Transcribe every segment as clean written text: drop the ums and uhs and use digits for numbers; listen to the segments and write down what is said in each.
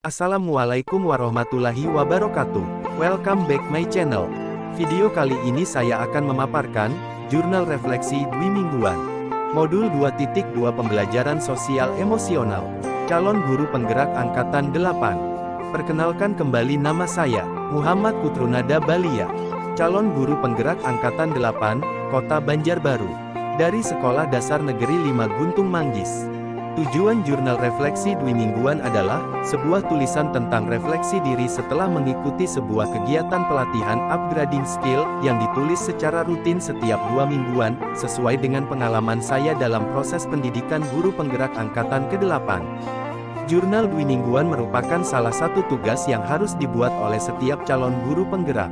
Assalamualaikum warahmatullahi wabarakatuh. Welcome back my channel. Video kali ini saya akan memaparkan Jurnal Refleksi Dwi Mingguan Modul 2.2 Pembelajaran Sosial Emosional Calon Guru Penggerak Angkatan 8. Perkenalkan kembali, nama saya Muhammad Putrunada Balia, calon guru penggerak Angkatan 8, Kota Banjarbaru, dari Sekolah Dasar Negeri 5 Guntung Manggis. Tujuan Jurnal Refleksi Dwi Mingguan adalah sebuah tulisan tentang refleksi diri setelah mengikuti sebuah kegiatan pelatihan upgrading skill yang ditulis secara rutin setiap 2 mingguan, sesuai dengan pengalaman saya dalam proses pendidikan guru penggerak Angkatan ke-8. Jurnal Dwi Mingguan merupakan salah satu tugas yang harus dibuat oleh setiap calon guru penggerak.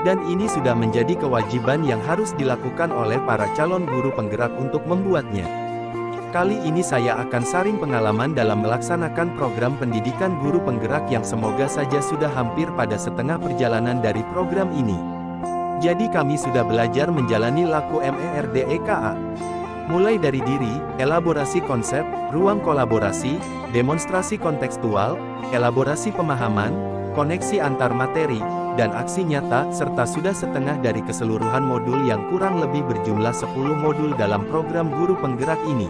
Dan ini sudah menjadi kewajiban yang harus dilakukan oleh para calon guru penggerak untuk membuatnya. Kali ini saya akan sharing pengalaman dalam melaksanakan program pendidikan guru penggerak yang semoga saja sudah hampir pada setengah perjalanan dari program ini. Jadi kami sudah belajar menjalani laku MERDEKA. Mulai dari diri, elaborasi konsep, ruang kolaborasi, demonstrasi kontekstual, elaborasi pemahaman, koneksi antar materi, dan aksi nyata, serta sudah setengah dari keseluruhan modul yang kurang lebih berjumlah 10 modul dalam program guru penggerak ini.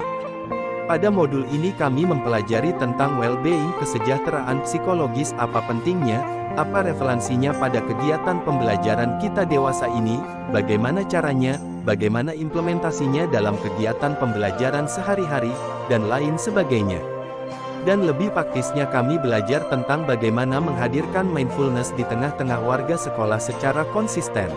Pada modul ini kami mempelajari tentang well-being, kesejahteraan psikologis, apa pentingnya, apa relevansinya pada kegiatan pembelajaran kita dewasa ini, bagaimana caranya, bagaimana implementasinya dalam kegiatan pembelajaran sehari-hari, dan lain sebagainya. Dan lebih praktisnya kami belajar tentang bagaimana menghadirkan mindfulness di tengah-tengah warga sekolah secara konsisten.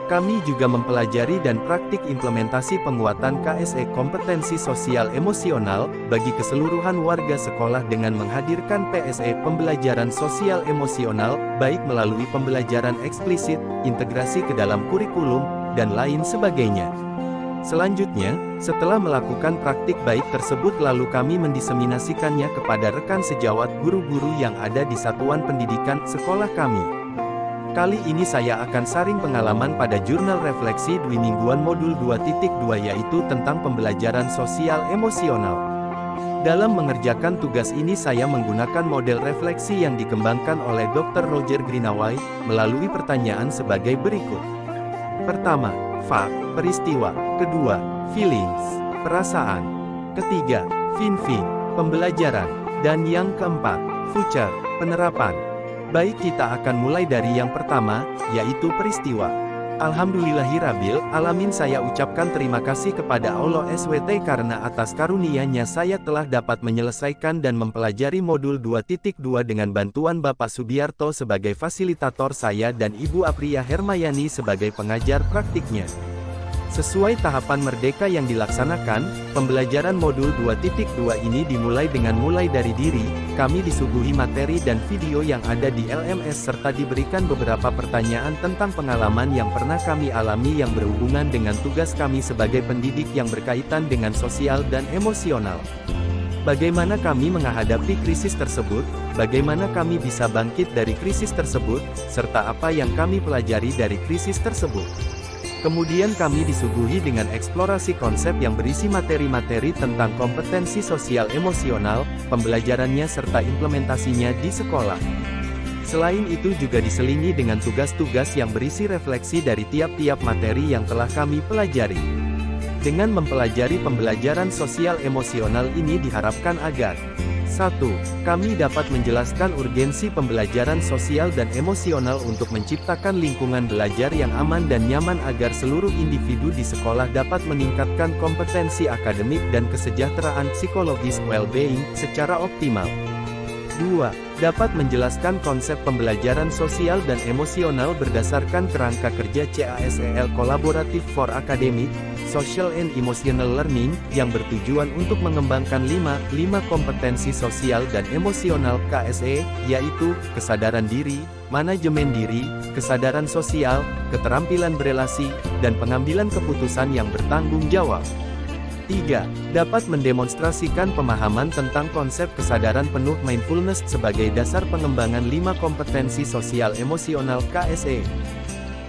Kami juga mempelajari dan praktik implementasi penguatan KSE kompetensi sosial emosional bagi keseluruhan warga sekolah dengan menghadirkan PSE pembelajaran sosial emosional, baik melalui pembelajaran eksplisit, integrasi ke dalam kurikulum, dan lain sebagainya. Selanjutnya, setelah melakukan praktik baik tersebut lalu kami mendiseminasikannya kepada rekan sejawat guru-guru yang ada di satuan pendidikan sekolah kami. Kali ini saya akan sharing pengalaman pada Jurnal Refleksi Dwi Mingguan Modul 2.2 yaitu tentang pembelajaran sosial emosional. Dalam mengerjakan tugas ini saya menggunakan model refleksi yang dikembangkan oleh Dr. Roger Greenaway, melalui pertanyaan sebagai berikut. Pertama, fact, peristiwa. Kedua, feelings, perasaan. Ketiga, fin-fin, pembelajaran. Dan yang keempat, future, penerapan. Baik, kita akan mulai dari yang pertama, yaitu peristiwa. Alhamdulillahirabbil alamin, saya ucapkan terima kasih kepada Allah SWT karena atas karunia-Nya saya telah dapat menyelesaikan dan mempelajari modul 2.2 dengan bantuan Bapak Subiarto sebagai fasilitator saya dan Ibu Apriya Hermayani sebagai pengajar praktiknya. Sesuai tahapan merdeka yang dilaksanakan, pembelajaran modul 2.2 ini dimulai dengan mulai dari diri, kami disuguhi materi dan video yang ada di LMS serta diberikan beberapa pertanyaan tentang pengalaman yang pernah kami alami yang berhubungan dengan tugas kami sebagai pendidik yang berkaitan dengan sosial dan emosional. Bagaimana kami menghadapi krisis tersebut, bagaimana kami bisa bangkit dari krisis tersebut, serta apa yang kami pelajari dari krisis tersebut. Kemudian kami disuguhi dengan eksplorasi konsep yang berisi materi-materi tentang kompetensi sosial emosional, pembelajarannya serta implementasinya di sekolah. Selain itu juga diselingi dengan tugas-tugas yang berisi refleksi dari tiap-tiap materi yang telah kami pelajari. Dengan mempelajari pembelajaran sosial emosional ini diharapkan agar 1. Kami dapat menjelaskan urgensi pembelajaran sosial dan emosional untuk menciptakan lingkungan belajar yang aman dan nyaman agar seluruh individu di sekolah dapat meningkatkan kompetensi akademik dan kesejahteraan psikologis well-being secara optimal. 2. Dapat menjelaskan konsep pembelajaran sosial dan emosional berdasarkan kerangka kerja CASEL Collaborative for Academic, Social and Emotional Learning, yang bertujuan untuk mengembangkan 5 kompetensi sosial dan emosional KSE, yaitu, kesadaran diri, manajemen diri, kesadaran sosial, keterampilan berelasi, dan pengambilan keputusan yang bertanggung jawab. 3. Dapat mendemonstrasikan pemahaman tentang konsep kesadaran penuh mindfulness sebagai dasar pengembangan 5 kompetensi sosial emosional KSE.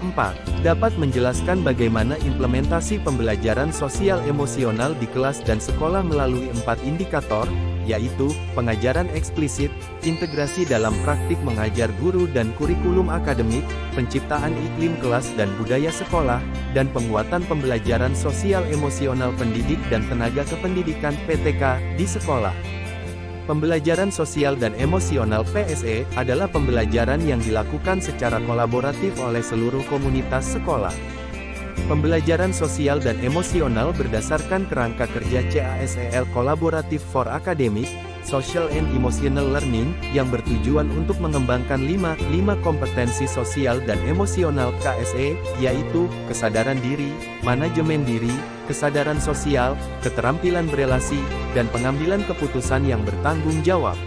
4. Dapat menjelaskan bagaimana implementasi pembelajaran sosial emosional di kelas dan sekolah melalui 4 indikator, yaitu pengajaran eksplisit, integrasi dalam praktik mengajar guru dan kurikulum akademik, penciptaan iklim kelas dan budaya sekolah, dan penguatan pembelajaran sosial emosional pendidik dan tenaga kependidikan (PTK) di sekolah. Pembelajaran sosial dan emosional (PSE) adalah pembelajaran yang dilakukan secara kolaboratif oleh seluruh komunitas sekolah. Pembelajaran sosial dan emosional berdasarkan kerangka kerja CASEL Collaborative for Academic, Social and Emotional Learning, yang bertujuan untuk mengembangkan 5 kompetensi sosial dan emosional KSE, yaitu, kesadaran diri, manajemen diri, kesadaran sosial, keterampilan berelasi, dan pengambilan keputusan yang bertanggung jawab.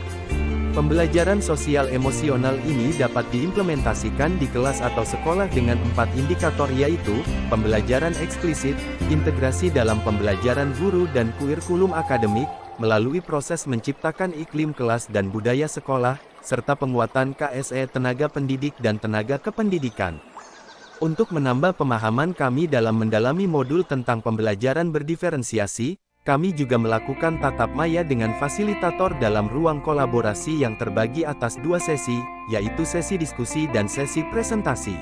Pembelajaran sosial emosional ini dapat diimplementasikan di kelas atau sekolah dengan 4 indikator yaitu, pembelajaran eksplisit, integrasi dalam pembelajaran guru dan kurikulum akademik, melalui proses menciptakan iklim kelas dan budaya sekolah, serta penguatan KSE tenaga pendidik dan tenaga kependidikan. Untuk menambah pemahaman kami dalam mendalami modul tentang pembelajaran berdiferensiasi, kami juga melakukan tatap maya dengan fasilitator dalam ruang kolaborasi yang terbagi atas 2 sesi, yaitu sesi diskusi dan sesi presentasi.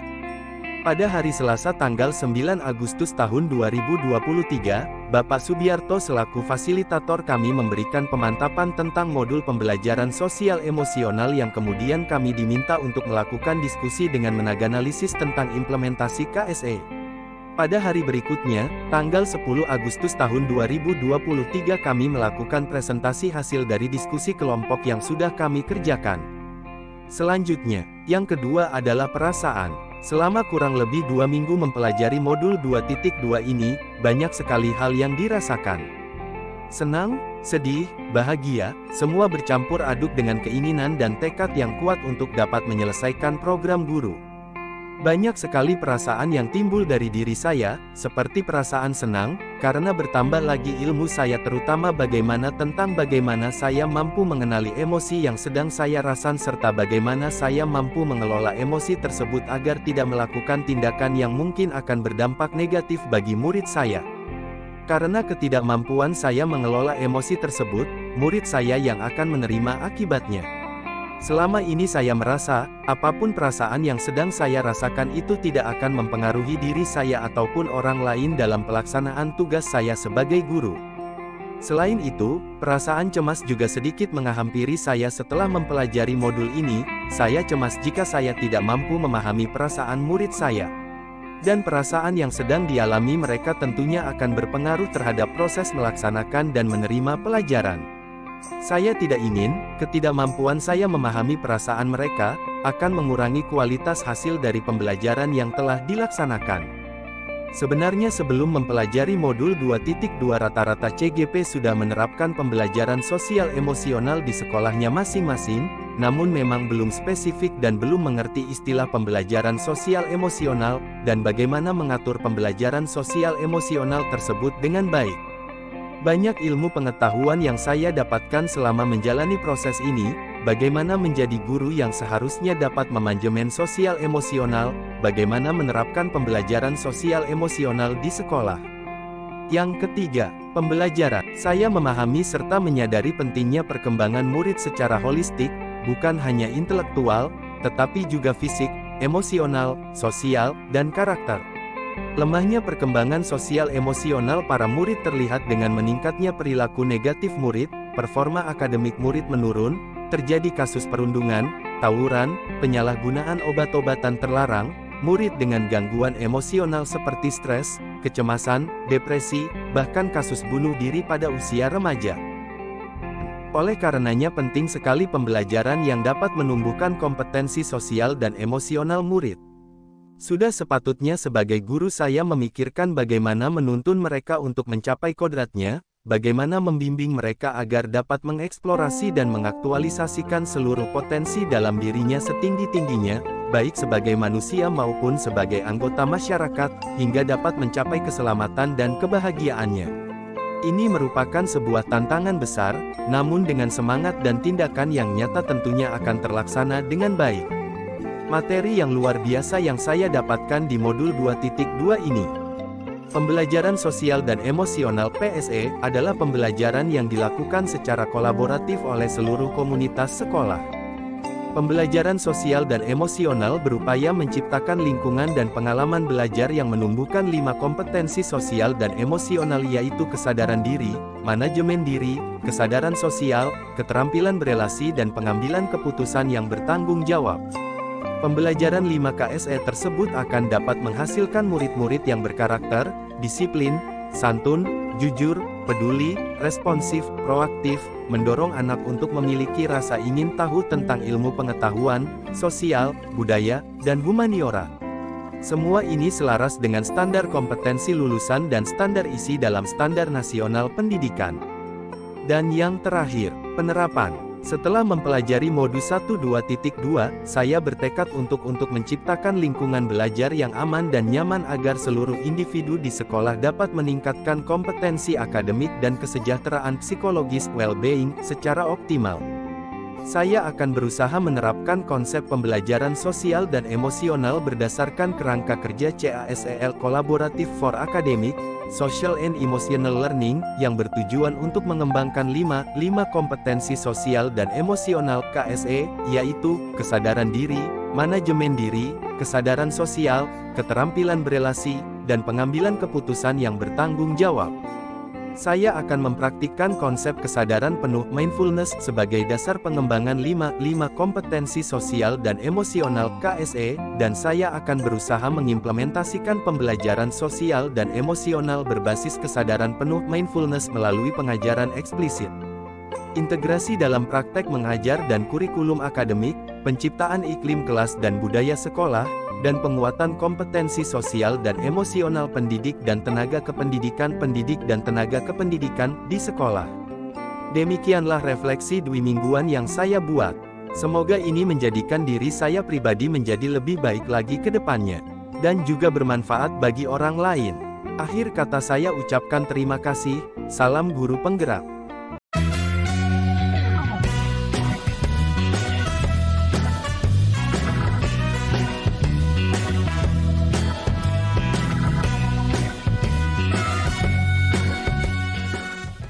Pada hari Selasa tanggal 9 Agustus tahun 2023, Bapak Subiarto selaku fasilitator kami memberikan pemantapan tentang modul pembelajaran sosial emosional yang kemudian kami diminta untuk melakukan diskusi dengan menganalisis tentang implementasi KSE. Pada hari berikutnya, tanggal 10 Agustus tahun 2023 kami melakukan presentasi hasil dari diskusi kelompok yang sudah kami kerjakan. Selanjutnya, yang kedua adalah perasaan. Selama kurang lebih 2 minggu mempelajari modul 2.2 ini, banyak sekali hal yang dirasakan. Senang, sedih, bahagia, semua bercampur aduk dengan keinginan dan tekad yang kuat untuk dapat menyelesaikan program guru. Banyak sekali perasaan yang timbul dari diri saya, seperti perasaan senang, karena bertambah lagi ilmu saya terutama bagaimana saya mampu mengenali emosi yang sedang saya rasakan serta bagaimana saya mampu mengelola emosi tersebut agar tidak melakukan tindakan yang mungkin akan berdampak negatif bagi murid saya. Karena ketidakmampuan saya mengelola emosi tersebut, murid saya yang akan menerima akibatnya. Selama ini saya merasa, apapun perasaan yang sedang saya rasakan itu tidak akan mempengaruhi diri saya ataupun orang lain dalam pelaksanaan tugas saya sebagai guru. Selain itu, perasaan cemas juga sedikit menghampiri saya setelah mempelajari modul ini. Saya cemas jika saya tidak mampu memahami perasaan murid saya. Dan perasaan yang sedang dialami mereka tentunya akan berpengaruh terhadap proses melaksanakan dan menerima pelajaran. Saya tidak ingin, ketidakmampuan saya memahami perasaan mereka, akan mengurangi kualitas hasil dari pembelajaran yang telah dilaksanakan. Sebenarnya sebelum mempelajari modul 2.2 rata-rata CGP sudah menerapkan pembelajaran sosial emosional di sekolahnya masing-masing, namun memang belum spesifik dan belum mengerti istilah pembelajaran sosial emosional, dan bagaimana mengatur pembelajaran sosial emosional tersebut dengan baik. Banyak ilmu pengetahuan yang saya dapatkan selama menjalani proses ini, bagaimana menjadi guru yang seharusnya dapat memanajemen sosial emosional, bagaimana menerapkan pembelajaran sosial emosional di sekolah. Yang ketiga, pembelajaran. Saya memahami serta menyadari pentingnya perkembangan murid secara holistik, bukan hanya intelektual, tetapi juga fisik, emosional, sosial, dan karakter. Lemahnya perkembangan sosial emosional para murid terlihat dengan meningkatnya perilaku negatif murid, performa akademik murid menurun, terjadi kasus perundungan, tawuran, penyalahgunaan obat-obatan terlarang, murid dengan gangguan emosional seperti stres, kecemasan, depresi, bahkan kasus bunuh diri pada usia remaja. Oleh karenanya penting sekali pembelajaran yang dapat menumbuhkan kompetensi sosial dan emosional murid. Sudah sepatutnya sebagai guru saya memikirkan bagaimana menuntun mereka untuk mencapai kodratnya, bagaimana membimbing mereka agar dapat mengeksplorasi dan mengaktualisasikan seluruh potensi dalam dirinya setinggi-tingginya, baik sebagai manusia maupun sebagai anggota masyarakat, hingga dapat mencapai keselamatan dan kebahagiaannya. Ini merupakan sebuah tantangan besar, namun dengan semangat dan tindakan yang nyata tentunya akan terlaksana dengan baik. Materi yang luar biasa yang saya dapatkan di modul 2.2 ini. Pembelajaran sosial dan emosional (PSE) adalah pembelajaran yang dilakukan secara kolaboratif oleh seluruh komunitas sekolah. Pembelajaran sosial dan emosional berupaya menciptakan lingkungan dan pengalaman belajar yang menumbuhkan 5 kompetensi sosial dan emosional, yaitu kesadaran diri, manajemen diri, kesadaran sosial, keterampilan berelasi dan pengambilan keputusan yang bertanggung jawab. Pembelajaran 5 KSE tersebut akan dapat menghasilkan murid-murid yang berkarakter, disiplin, santun, jujur, peduli, responsif, proaktif, mendorong anak untuk memiliki rasa ingin tahu tentang ilmu pengetahuan, sosial, budaya, dan humaniora. Semua ini selaras dengan standar kompetensi lulusan dan standar isi dalam Standar Nasional Pendidikan. Dan yang terakhir, penerapan. Setelah mempelajari modus 1.2.2, saya bertekad untuk menciptakan lingkungan belajar yang aman dan nyaman agar seluruh individu di sekolah dapat meningkatkan kompetensi akademik dan kesejahteraan psikologis well-being secara optimal. Saya akan berusaha menerapkan konsep pembelajaran sosial dan emosional berdasarkan kerangka kerja CASEL Collaborative for Academic, Social and Emotional Learning, yang bertujuan untuk mengembangkan 5 kompetensi sosial dan emosional KSE, yaitu, kesadaran diri, manajemen diri, kesadaran sosial, keterampilan berelasi, dan pengambilan keputusan yang bertanggung jawab. Saya akan mempraktikkan konsep kesadaran penuh mindfulness sebagai dasar pengembangan 5 kompetensi sosial dan emosional KSE, dan saya akan berusaha mengimplementasikan pembelajaran sosial dan emosional berbasis kesadaran penuh mindfulness melalui pengajaran eksplisit, integrasi dalam praktek mengajar dan kurikulum akademik, penciptaan iklim kelas dan budaya sekolah, dan penguatan kompetensi sosial dan emosional pendidik dan tenaga kependidikan di sekolah. Demikianlah refleksi Dwi mingguan yang saya buat. Semoga ini menjadikan diri saya pribadi menjadi lebih baik lagi ke depannya, dan juga bermanfaat bagi orang lain. Akhir kata saya ucapkan terima kasih, salam guru penggerak.